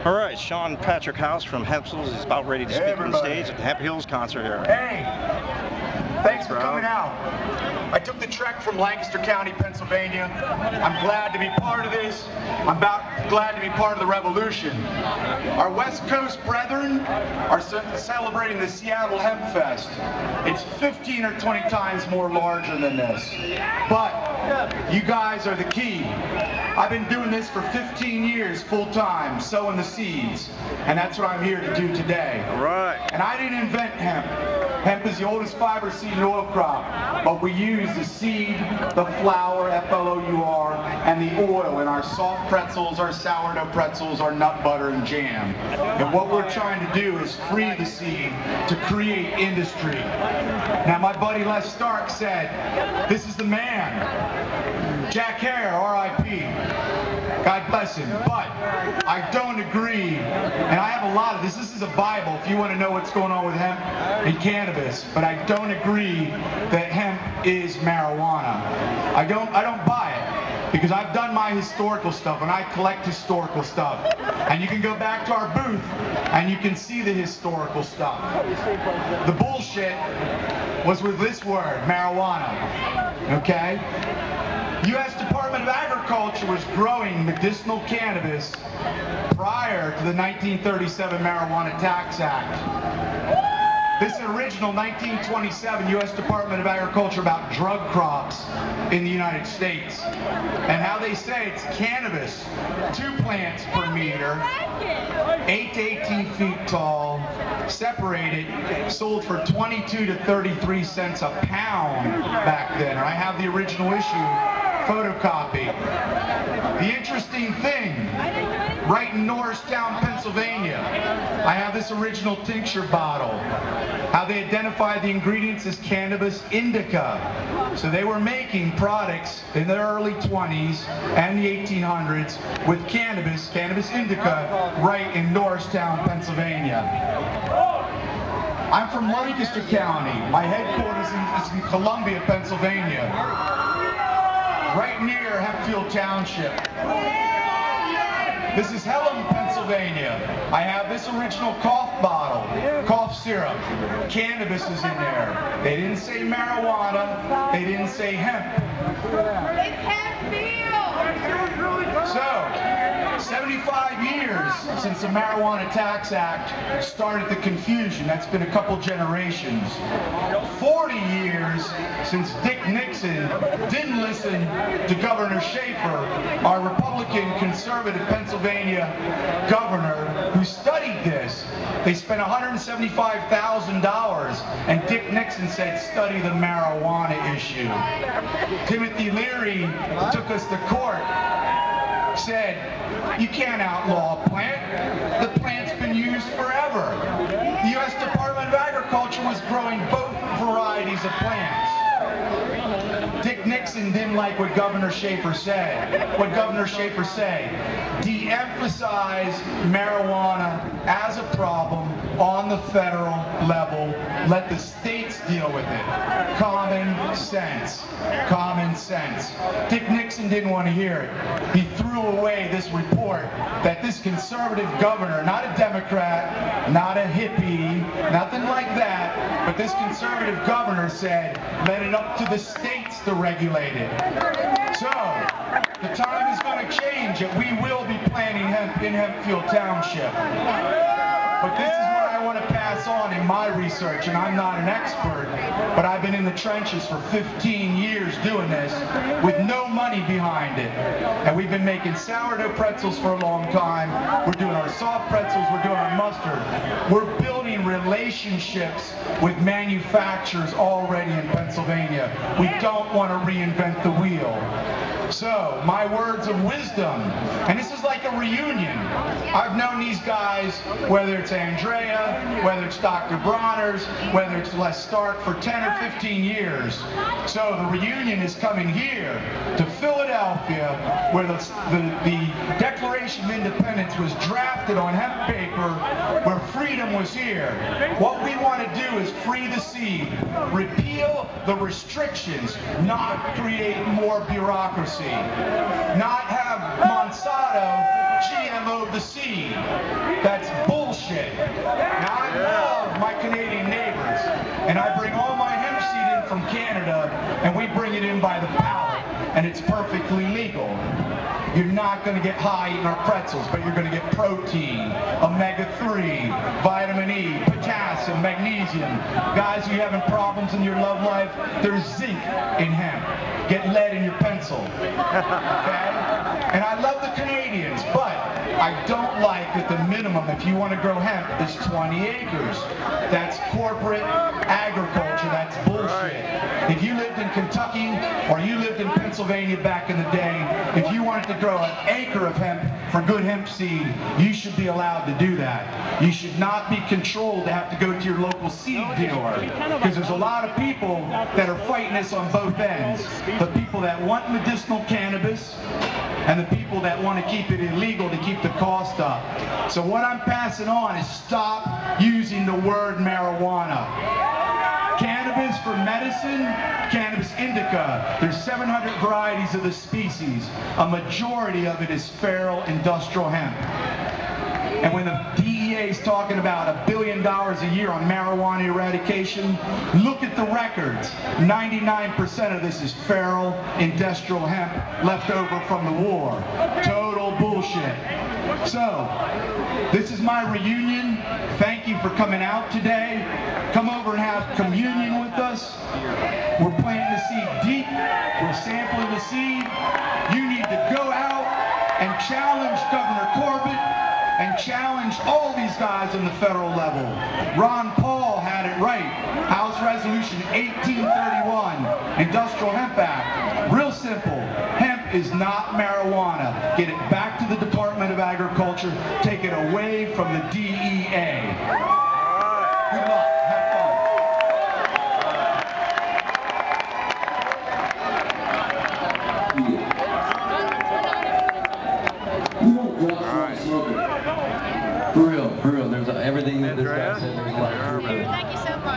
All right, Shawn Patrick House from Hempzels is about ready to speak on stage at the Hemp Heals concert here. Hey, thanks for coming out. I took the trek from Lancaster County, Pennsylvania. I'm glad to be part of this. I'm glad to be part of the revolution. Our West Coast brethren are celebrating the Seattle Hemp Fest. It's 15 or 20 times more larger than this. But you guys are the key. I've been doing this for 15 years full-time, sowing the seeds, and that's what I'm here to do today. All right. And I didn't invent hemp. Hemp is the oldest fiber seed and oil crop, but we use the seed, the flour, F-L-O-U-R, and the oil in our soft pretzels, our sourdough pretzels, our nut butter and jam. And what we're trying to do is free the seed to create industry. Now my buddy Les Stark said, this is the man. Jack Hare, R.I.P. God bless him. But I don't agree, and I have a lot of this. This is a Bible if you want to know what's going on with hemp and cannabis. But I don't agree that hemp is marijuana. I don't buy it, because I've done my historical stuff and I collect historical stuff. And you can go back to our booth and you can see the historical stuff. The bullshit was with this word, marijuana. Okay? U.S. Department of Agriculture was growing medicinal cannabis prior to the 1937 Marijuana Tax Act. This original 1927 U.S. Department of Agriculture about drug crops in the United States. And how they say it's cannabis, 2 plants per meter, 8 to 18 feet tall, separated, sold for 22 to 33 cents a pound back then. And I have the original issue photocopy. The interesting thing, right in Norristown, Pennsylvania, I have this original tincture bottle. How they identified the ingredients as cannabis indica. So they were making products in the early 20s and the 1800s with cannabis indica, right in Norristown, Pennsylvania. I'm from Lancaster County. My headquarters is in Columbia, Pennsylvania, right near Hemp Heals Township. This is Helena, Pennsylvania. I have this original cough bottle, cough syrup. Cannabis is in there. They didn't say marijuana. They didn't say hemp. It's Hemp Heals. So, 75 years since the Marijuana Tax Act started the confusion. That's been a couple generations. 40 years since Dick Nixon didn't listen to Governor Schaefer, our Republican conservative Pennsylvania governor, who studied this. They spent $175,000, and Dick Nixon said, study the marijuana issue. Timothy Leary took us to court, said, you can't outlaw a plant. The plant's been used forever. The U.S. Department of Agriculture was growing both varieties of plants. Dick Nixon didn't like what Governor Schaefer said. What Governor Schaefer said, de-emphasize marijuana as a problem on the federal level. Let the states deal with it. Common sense. Common sense. Dick Nixon didn't want to hear it. He threw away this report that this conservative governor, not a Democrat, not a hippie, nothing like that, but this conservative governor said, let it up to the states to regulate it. So, the time is going to change and we will be planting hemp in Hemp Heals Township. But this is what I want to pass on in my research, and I'm not an expert, but I've been in the trenches for 15 years doing this with no money behind it. And we've been making sourdough pretzels for a long time. We're doing our soft pretzels, we're doing our mustard. We're building relationships with manufacturers already in Pennsylvania. We don't want to reinvent the wheel. So, my words of wisdom, and this is like a reunion. I've known these guys, whether it's Andrea, whether it's Dr. Bronner's, whether it's Les Stark, for 10 or 15 years. So the reunion is coming here to Philadelphia, where the Declaration of Independence was drafted on hemp paper, where freedom was here. What we want to do is free the seed, repeal the restrictions, not create more bureaucracy, not have Monsanto GMO the seed. That's bullshit. Now I love my Canadian neighbors, and I bring all my hemp seed in from Canada, and we bring it in by the pallet, and it's perfectly legal. You're not going to get high eating our pretzels, but you're going to get protein, omega-3, vitamin E, potassium, magnesium. Guys, you having problems in your love life? There's zinc in hemp. Get lead in your pencil. Okay? And I love the Canadians, but I don't like that the minimum, if you want to grow hemp, is 20 acres. That's corporate agriculture. That's bullshit. If you lived in Kentucky or you lived in Pennsylvania back in the day, if you wanted to grow an acre of hemp for good hemp seed, you should be allowed to do that. You should not be controlled to have to go to your local seed dealer, because there's a lot of people that are fighting this on both ends. The people that want medicinal cannabis and the people that want to keep it illegal to keep the cost up. So what I'm passing on is stop using the word marijuana. Cannabis for medicine, cannabis indica. There's 700 varieties of the species. A majority of it is feral industrial hemp. And when the DEA is talking about $1 billion a year on marijuana eradication, look at the records. 99% of this is feral industrial hemp left over from the war. Total bullshit. So, this is my reunion. Thank you for coming out today. Come over and have communion with us. We're planting the seed deep. We're sampling the seed. You need to go out and challenge Governor Corbett and challenge all these guys on the federal level. Ron Paul had it right. House Resolution 1831, Industrial Hemp Act. Real simple. Hemp is not marijuana. Get it back to the Department of Agriculture. Take it away from the DEA. Good luck. Have fun. For real, there's everything that this guy said, there's a lot of truth to it. Thank you so much.